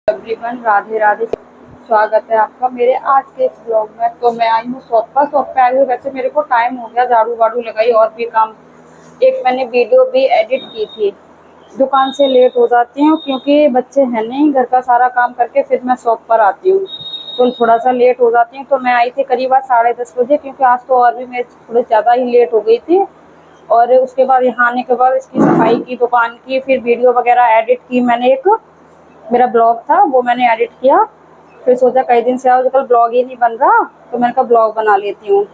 Everyone, Radhe Radhe. स्वागत है आपका मेरे आज के इस ब्लॉग में। तो मैं आई हूँ शॉप पे आई हूँ। वैसे मेरे को टाइम हो गया, झाड़ू वाड़ू लगाई और भी काम, एक मैंने वीडियो भी एडिट की थी। दुकान से लेट हो जाती हूँ क्योंकि बच्चे हैं नहीं, घर का सारा काम करके फिर मैं शॉप पर आती हूँ तो थोड़ा सा लेट हो जाती हूँ। तो मैं आई थी करीब 10:30 बजे, क्योंकि आज तो और भी मैं थोड़ी ज़्यादा ही लेट हो गई थी। और उसके बाद यहाँ आने के बाद इसकी सफाई की, दुकान की, फिर वीडियो वगैरह एडिट की। मैंने एक मेरा ब्लॉग था वो मैंने एडिट किया। फिर सोचा कई दिन से आज कल ब्लॉग ही नहीं बन रहा, तो मैंने कहा ब्लॉग बना लेती हूँ।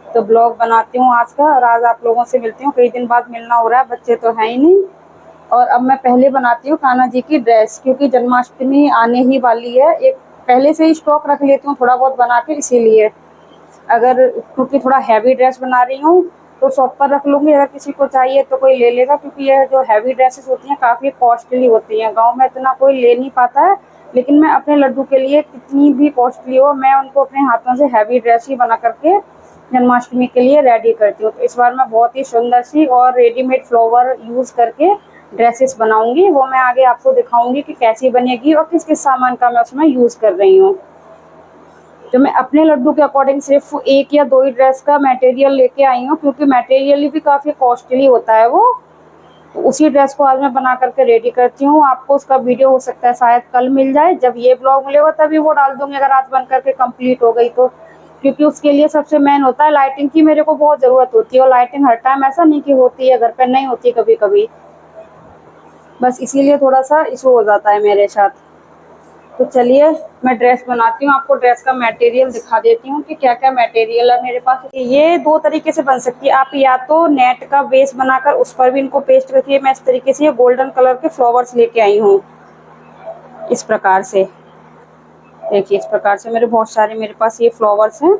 तो ब्लॉग बनाती हूँ आज का, और आज आप लोगों से मिलती हूँ। कई दिन बाद मिलना हो रहा है, बच्चे तो हैं ही नहीं। और अब मैं पहले बनाती हूँ कान्हा जी की ड्रेस, क्योंकि जन्माष्टमी आने ही वाली है। एक पहले से ही स्टॉक रख लेती हूँ थोड़ा बहुत बना के, इसीलिए अगर, क्योंकि थोड़ा हैवी ड्रेस बना रही हूँ तो शॉप पर रख लूँगी। अगर किसी को चाहिए तो कोई ले लेगा, क्योंकि यह जो हैवी ड्रेसेस होती हैं काफ़ी कॉस्टली होती हैं। गांव में इतना कोई ले नहीं पाता है, लेकिन मैं अपने लड्डू के लिए कितनी भी कॉस्टली हो, मैं उनको अपने हाथों से हैवी ड्रेस ही बना करके जन्माष्टमी के लिए रेडी करती हूँ। तो इस बार मैं बहुत ही सुंदर सी और रेडीमेड फ्लावर यूज़ करके ड्रेसेस बनाऊंगी। वो मैं आगे आपको दिखाऊंगी कि कैसी बनेगी और किस किस सामान का मैं उसमें यूज़ कर रही हूँ। तो मैं अपने लड्डू के अकॉर्डिंग सिर्फ एक या दो ही ड्रेस का मटेरियल लेके आई हूँ, क्योंकि मटेरियल भी काफ़ी कॉस्टली होता है वो। तो उसी ड्रेस को आज मैं बना करके रेडी करती हूँ। आपको उसका वीडियो हो सकता है शायद कल मिल जाए, जब ये ब्लॉग मिलेगा तभी वो डाल दूंगी, अगर आज बन करके कंप्लीट हो गई तो। क्योंकि उसके लिए सबसे मेन होता है लाइटिंग की, मेरे को बहुत ज़रूरत होती है। और लाइटिंग हर टाइम ऐसा नहीं कि होती है, घर पर नहीं होती, कभी कभी। बस इसीलिए थोड़ा सा इशू हो जाता है मेरे साथ। तो चलिए मैं ड्रेस बनाती हूँ, आपको ड्रेस का मटेरियल दिखा देती हूँ कि क्या क्या मटेरियल है मेरे पास। ये दो तरीके से बन सकती है। आप या तो नेट का बेस बनाकर उस पर भी इनको पेस्ट रखिए। मैं इस तरीके से ये गोल्डन कलर के फ्लावर्स लेके आई हूँ, इस प्रकार से। देखिए इस प्रकार से बहुत सारे मेरे पास ये फ्लावर्स हैं।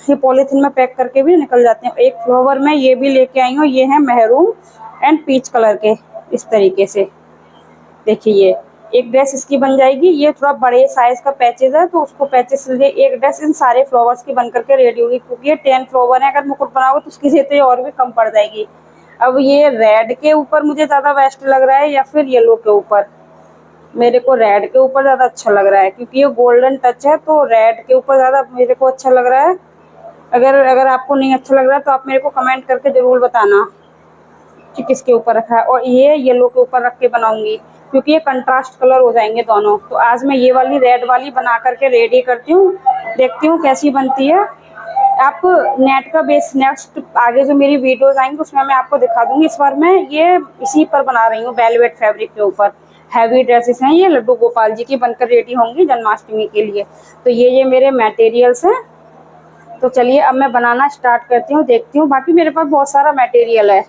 ये पॉलीथीन में पैक करके भी निकल जाते हैं। एक फ्लावर मैं ये भी लेके आई हूँ, ये है मैरून एंड पीच कलर के, इस तरीके से। देखिए ये एक ड्रेस इसकी बन जाएगी। ये थोड़ा बड़े साइज का पैचेज है, तो उसको पैचेस से एक ड्रेस इन सारे फ्लावर्स की बन करके रेडी होगी, क्योंकि ये 10 फ्लावर है। अगर मुकुट बनाओगे तो उसकी जगह और भी कम पड़ जाएगी। अब ये रेड के ऊपर मुझे ज़्यादा बेस्ट लग रहा है या फिर येलो के ऊपर? मेरे को रेड के ऊपर ज़्यादा अच्छा लग रहा है, क्योंकि ये गोल्डन टच है, तो रेड के ऊपर ज़्यादा मेरे को अच्छा लग रहा है। अगर अगर आपको नहीं अच्छा लग रहा है तो आप मेरे को कमेंट करके ज़रूर बताना कि किसके ऊपर रखा है। और ये येलो के ऊपर रख के बनाऊंगी, क्योंकि ये कंट्रास्ट कलर हो जाएंगे दोनों। तो आज मैं ये वाली रेड वाली बना करके रेडी करती हूँ, देखती हूँ कैसी बनती है। आप नेट का बेस नेक्स्ट आगे जो मेरी वीडियोज आएंगी उसमें मैं आपको दिखा दूंगी। इस बार मैं ये इसी पर बना रही हूँ, वेलवेट फैब्रिक के ऊपर। हैवी ड्रेसेस हैं ये, लड्डू गोपाल जी की बनकर रेडी होंगी जन्माष्टमी के लिए। तो ये मेरे मटेरियल्स हैं। तो चलिए अब मैं बनाना स्टार्ट करती हूँ, देखती हूँ। बाकी मेरे पास बहुत सारा मटेरियल है,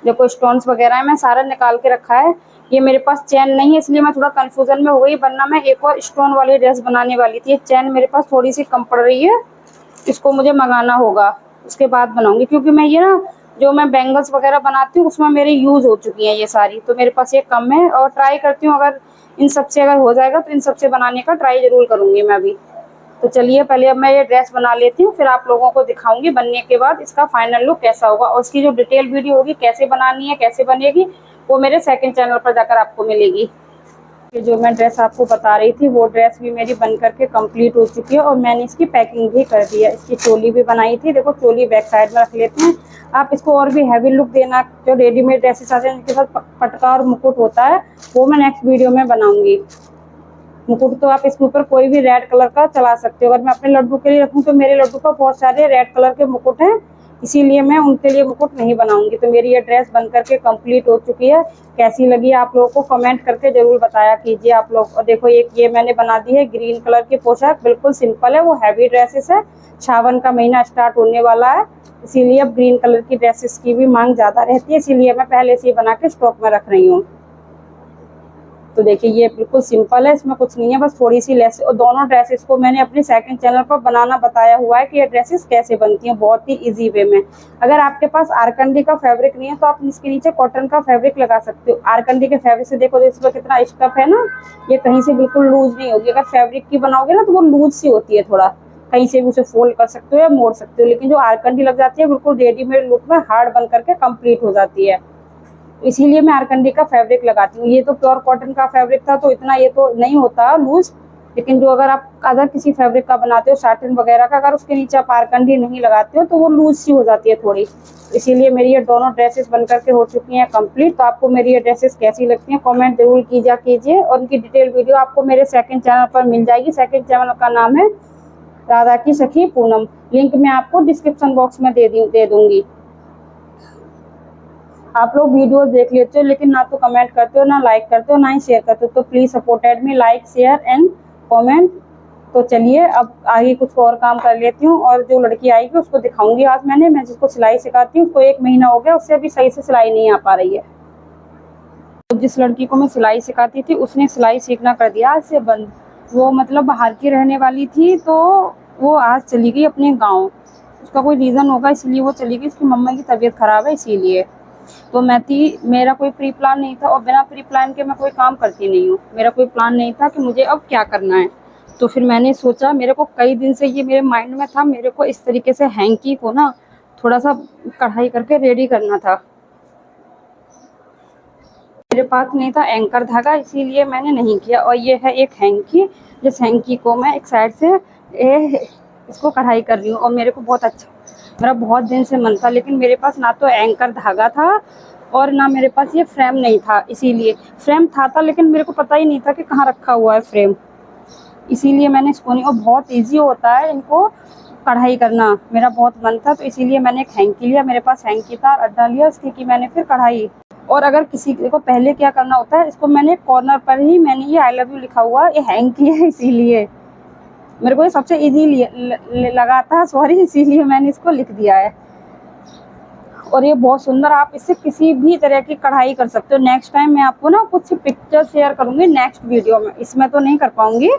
देखो स्टोन्स वगैरह है, मैं सारा निकाल के रखा है। ये मेरे पास चैन नहीं है, इसलिए मैं थोड़ा कंफ्यूजन में हो गई, वरना मैं एक और स्टोन वाली ड्रेस बनाने वाली थी। चैन मेरे पास थोड़ी सी कम पड़ रही है, इसको मुझे मंगाना होगा, उसके बाद बनाऊंगी। क्योंकि मैं ये ना जो मैं बैंगल्स वगैरह बनाती हूँ उसमें मेरी यूज़ हो चुकी हैं ये सारी, तो मेरे पास ये कम है। और ट्राई करती हूँ, अगर इन सबसे अगर हो जाएगा तो इन सबसे बनाने का ट्राई ज़रूर करूँगी मैं भी। तो चलिए पहले अब मैं ये ड्रेस बना लेती हूँ, फिर आप लोगों को दिखाऊंगी बनने के बाद इसका फाइनल लुक कैसा होगा। और उसकी जो डिटेल वीडियो होगी कैसे बनानी है, कैसे बनेगी, वो मेरे सेकंड चैनल पर जाकर आपको मिलेगी। जो मैं ड्रेस आपको बता रही थी वो ड्रेस भी मेरी बन करके कंप्लीट हो चुकी है, और मैंने इसकी पैकिंग भी कर दी है। इसकी चोली भी बनाई थी, देखो चोली बैक साइड में रख लेते हैं। आप इसको और भी हैवी लुक देना, जो रेडीमेड ड्रेसेस आते हैं जिनके साथ पटका और मुकुट होता है, वो मैं नेक्स्ट वीडियो में बनाऊंगी। मुकुट तो आप इसके ऊपर कोई भी रेड कलर का चला सकते हो। अगर मैं अपने लड्डू के लिए रखूं तो मेरे लड्डू पर बहुत सारे रेड कलर के मुकुट हैं, इसीलिए मैं उनके लिए मुकुट नहीं बनाऊंगी। तो मेरी ये ड्रेस बन करके कंप्लीट हो चुकी है। कैसी लगी आप लोगों को कमेंट करके जरूर बताया कीजिए आप लोग। और देखो एक ये मैंने बना दी है ग्रीन कलर की पोशाक, बिल्कुल सिंपल है, वो हैवी ड्रेसेस है। सावन का महीना स्टार्ट होने वाला है, इसीलिए अब ग्रीन कलर की ड्रेसेस की भी मांग ज़्यादा रहती है, इसीलिए मैं पहले से ही बना के स्टॉक में रख रही हूँ। तो देखिए ये बिल्कुल सिंपल है, इसमें कुछ नहीं है, बस थोड़ी सी लेस। और दोनों ड्रेसेस को मैंने अपने सेकंड चैनल पर बनाना बताया हुआ है कि ये ड्रेसेस कैसे बनती हैं, बहुत ही इजी वे में। अगर आपके पास आरकंडी का फैब्रिक नहीं है तो आप इसके नीचे कॉटन का फैब्रिक लगा सकते हो। आरकंडी के फैब्रिक से देखो इसमें कितना स्टफ है ना, ये कहीं से बिल्कुल लूज नहीं होगी। अगर फैब्रिक की बनाओगे ना तो वो लूज सी होती है थोड़ा, कहीं से भी उसे फोल्ड कर सकते हो या मोड़ सकते हो। लेकिन जो आरकंडी लग जाती है बिल्कुल रेडीमेड लुक में हार्ड बन करके कंप्लीट हो जाती है। इसीलिए मैं आरकंडी का फैब्रिक लगाती हूँ। ये तो प्योर कॉटन का फैब्रिक था तो इतना ये तो नहीं होता लूज, लेकिन जो अगर आप अदर किसी फैब्रिक का बनाते हो साटिन वगैरह का, अगर उसके नीचे आप आरकंडी नहीं लगाते हो तो वो लूज सी हो जाती है थोड़ी। इसीलिए मेरी ये दोनों ड्रेसेस बन करके हो चुकी हैं कंप्लीट। तो आपको मेरी ये ड्रेसेस कैसी लगती हैं कमेंट जरूर कीजिए और उनकी डिटेल वीडियो आपको मेरे सेकंड चैनल पर मिल जाएगी। सेकंड चैनल का नाम है राधा की सखी पूनम, लिंक मैं आपको डिस्क्रिप्शन बॉक्स में दे दूंगी। आप लोग वीडियो देख लेते हो लेकिन ना तो कमेंट करते हो, ना लाइक करते हो, ना ही शेयर करते हो, तो please supported me, like share and comment. तो चलिए अब आगे कुछ और काम कर लेती हूँ और जो लड़की आएगी उसको दिखाऊंगी। आज मैं जिसको सिलाई सिखाती हूँ उसको 1 महीना हो गया, उससे अभी सही से सिलाई नहीं आ पा रही है। तो जिस लड़की को मैं सिलाई सिखाती थी उसने सिलाई सीखना कर दिया आज से बंद। वो मतलब बाहर की रहने वाली थी तो वो आज चली गई अपने गाँव। उसका कोई रीज़न होगा इसलिए वो चली गई, उसकी मम्मा की तबीयत खराब है इसीलिए। तो मेरा कोई प्री प्लान नहीं था और बिना प्री प्लान के मैं कोई काम करती नहीं हूँ। मेरा कोई प्लान नहीं था कि मुझे अब क्या करना है। तो फिर मैंने सोचा, मेरे को कई दिन से ये मेरे माइंड में था, मेरे को इस तरीके से हैंकी को ना थोड़ा सा कढ़ाई करके रेडी करना था। मेरे पास नहीं था एंकर धागा इसीलिए मैंने नहीं किया। और ये है एक हैंकी, जिस हैंकी को मैं एक साइड से इसको कढ़ाई कर रही हूँ। और मेरे को बहुत अच्छा, मेरा बहुत दिन से मन था लेकिन मेरे पास ना तो एंकर धागा था और ना मेरे पास ये फ्रेम नहीं था। इसीलिए फ्रेम था लेकिन मेरे को पता ही नहीं था कि कहाँ रखा हुआ है फ्रेम, इसीलिए मैंने इसको नहीं। और बहुत इजी होता है इनको कढ़ाई करना, मेरा बहुत मन था तो इसीलिए मैंने एक हैंकी लिया। मेरे पास हैंकी था, अड्डा लिया उसकी की मैंने फिर कढ़ाई। और अगर किसी को पहले क्या करना होता है, इसको मैंने कॉर्नर पर ही मैंने ये आई लव यू लिखा हुआ ये हैंकी है, इसीलिए मेरे को ये सबसे इजी लगा था, सॉरी, इसीलिए मैंने इसको लिख दिया है। और ये बहुत सुंदर, आप इससे किसी भी तरह की कढ़ाई कर सकते हो। नेक्स्ट टाइम मैं आपको ना कुछ पिक्चर शेयर करूंगी नेक्स्ट वीडियो में, इसमें तो नहीं कर पाऊंगी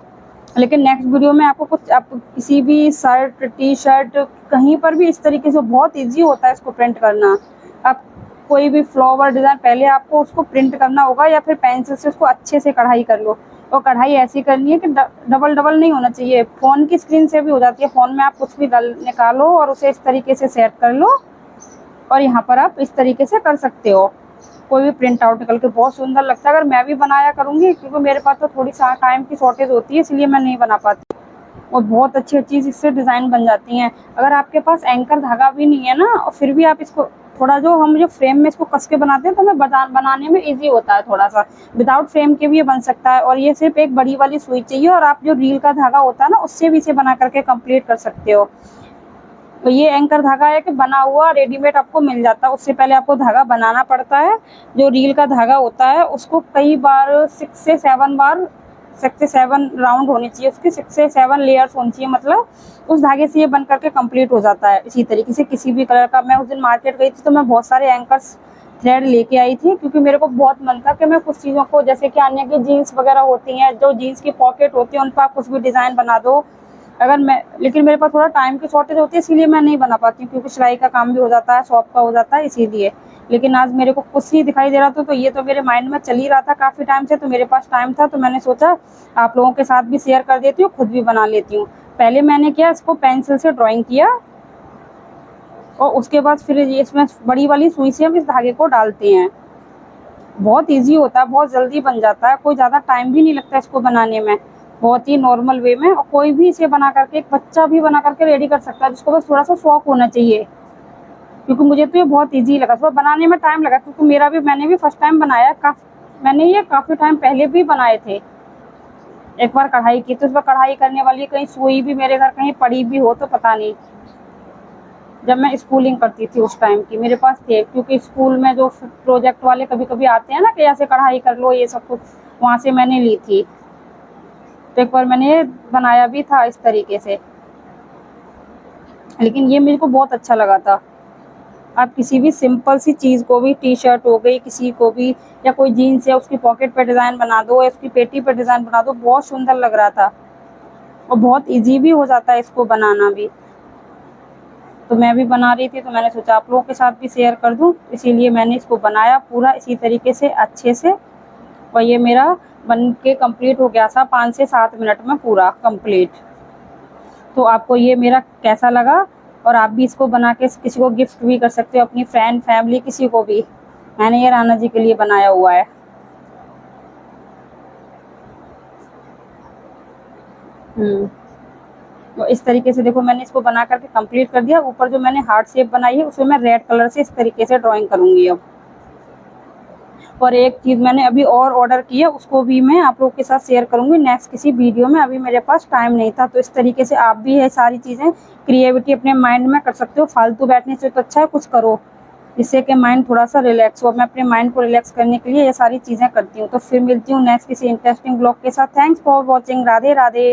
लेकिन नेक्स्ट वीडियो में आपको कुछ, आप किसी भी शर्ट टी शर्ट कहीं पर भी इस तरीके से बहुत इजी होता है इसको प्रिंट करना। आप कोई भी फ्लावर डिज़ाइन पहले आपको उसको प्रिंट करना होगा या फिर पेंसिल से उसको अच्छे से कढ़ाई कर लो। और कढ़ाई ऐसी करनी है कि डबल डबल नहीं होना चाहिए। फ़ोन की स्क्रीन से भी हो जाती है, फ़ोन में आप कुछ भी निकालो और उसे इस तरीके से सेट कर लो और यहाँ पर आप इस तरीके से कर सकते हो। कोई भी प्रिंट आउट निकल के बहुत सुंदर लगता है। अगर मैं भी बनाया करूँगी, क्योंकि मेरे पास तो थोड़ी सा टाइम की शॉर्टेज होती है इसलिए मैं नहीं बना पाती। और बहुत अच्छी चीज़ इससे डिज़ाइन बन जाती हैं। अगर आपके पास एंकर धागा भी नहीं है ना और फिर भी आप इसको थोड़ा, जो हम जो फ्रेम में इसको कस के बनाते हैं तो हमें बनाने में इजी होता है थोड़ा सा। विदाउट फ्रेम के भी ये बन सकता है। और ये सिर्फ एक बड़ी वाली सुई चाहिए और आप जो रील का धागा होता है ना उससे भी इसे बना करके कंप्लीट कर सकते हो। तो ये एंकर धागा है कि बना हुआ रेडीमेड आपको मिल जाता है, उससे पहले आपको धागा बनाना पड़ता है। जो रील का धागा होता है उसको कई बार 6 से 7 राउंड होनी चाहिए, उसकी 6 से 7 लेयर्स होनी चाहिए, मतलब उस धागे से ये बन करके कंप्लीट हो जाता है। इसी तरीके से किसी भी कलर का, मैं उस दिन मार्केट गई थी तो मैं बहुत सारे एंकर्स थ्रेड लेके आई थी क्योंकि मेरे को बहुत मन था कि मैं कुछ चीज़ों को, जैसे कि अन्य की जीन्स वगैरह होती हैं, जो जीन्स की पॉकेट होती है उन पर आप कुछ भी डिज़ाइन बना दो। लेकिन मेरे पास थोड़ा टाइम की शॉर्टेज होती है इसीलिए मैं नहीं बना पाती हूँ, क्योंकि सिलाई का काम भी हो जाता है, शॉप का हो जाता है इसीलिए। लेकिन आज मेरे को कुछ ही दिखाई दे रहा था तो ये तो मेरे माइंड में चल ही रहा था काफ़ी टाइम से, तो मेरे पास टाइम था तो मैंने सोचा आप लोगों के साथ भी शेयर कर देती हूँ, खुद भी बना लेती हूँ। पहले मैंने किया, इसको पेंसिल से ड्राइंग किया और उसके बाद फिर इसमें बड़ी वाली सुई से हम इस धागे को डालते हैं। बहुत ईजी होता है, बहुत जल्दी बन जाता है, कोई ज़्यादा टाइम भी नहीं लगता इसको बनाने में, बहुत ही नॉर्मल वे में। और कोई भी इसे बना करके, एक बच्चा भी बना करके रेडी कर सकता है जिसको बस थोड़ा सा शौक होना चाहिए। क्योंकि मुझे तो ये बहुत इजी लगा, थोड़ा बनाने में टाइम लगा क्योंकि मैंने भी फर्स्ट टाइम बनाया। मैंने ये काफ़ी टाइम पहले भी बनाए थे। एक बार कढ़ाई की तो उस पर कढ़ाई करने वाली कहीं सुई भी मेरे घर कहीं पड़ी भी हो तो पता नहीं। जब मैं स्कूलिंग करती थी उस टाइम की मेरे पास थे, क्योंकि स्कूल में जो प्रोजेक्ट वाले कभी कभी आते हैं ना कि ऐसे कढ़ाई कर लो ये सब कुछ, वहाँ से मैंने ली थी। तो एक बार मैंने बनाया भी था इस तरीके से, लेकिन ये मेरे को बहुत अच्छा लगा था। आप किसी भी सिंपल सी चीज़ को भी, टी शर्ट हो गई किसी को भी, या कोई जीन्स है उसकी पॉकेट पे डिज़ाइन बना दो या उसकी पेटी पे डिज़ाइन बना दो, बहुत सुंदर लग रहा था और बहुत इजी भी हो जाता है इसको बनाना भी। तो मैं भी बना रही थी तो मैंने सोचा आप लोगों के साथ भी शेयर कर दूं, इसीलिए मैंने इसको बनाया पूरा इसी तरीके से अच्छे से। और ये मेरा बन के कंप्लीट हो गया था 5 से 7 मिनट में पूरा कंप्लीट। तो आपको ये मेरा कैसा लगा, और आप भी इसको बना के किसी को गिफ्ट भी कर सकते हो, अपनी फ्रेंड फैमिली किसी को भी। मैंने ये राणा जी के लिए बनाया हुआ है। तो इस तरीके से देखो मैंने इसको बना करके कंप्लीट कर दिया। ऊपर जो मैंने हार्ट शेप बनाई है उसमें मैं रेड कलर से इस तरीके से ड्राइंग करूंगी अब। और एक चीज़ मैंने अभी और ऑर्डर की है, उसको भी मैं आप लोगों के साथ शेयर करूंगी नेक्स्ट किसी वीडियो में। अभी मेरे पास टाइम नहीं था। तो इस तरीके से आप भी ये सारी चीज़ें क्रिएटिविटी अपने माइंड में कर सकते हो। फालतू बैठने से तो अच्छा है कुछ करो, जिससे कि माइंड थोड़ा सा रिलैक्स हो। मैं अपने माइंड को रिलैक्स करने के लिए ये सारी चीज़ें करती हूँ। तो फिर मिलती हूँ नेक्स्ट किसी इंटरेस्टिंग ब्लॉग के साथ। Thanks for watching. Radhe Radhe.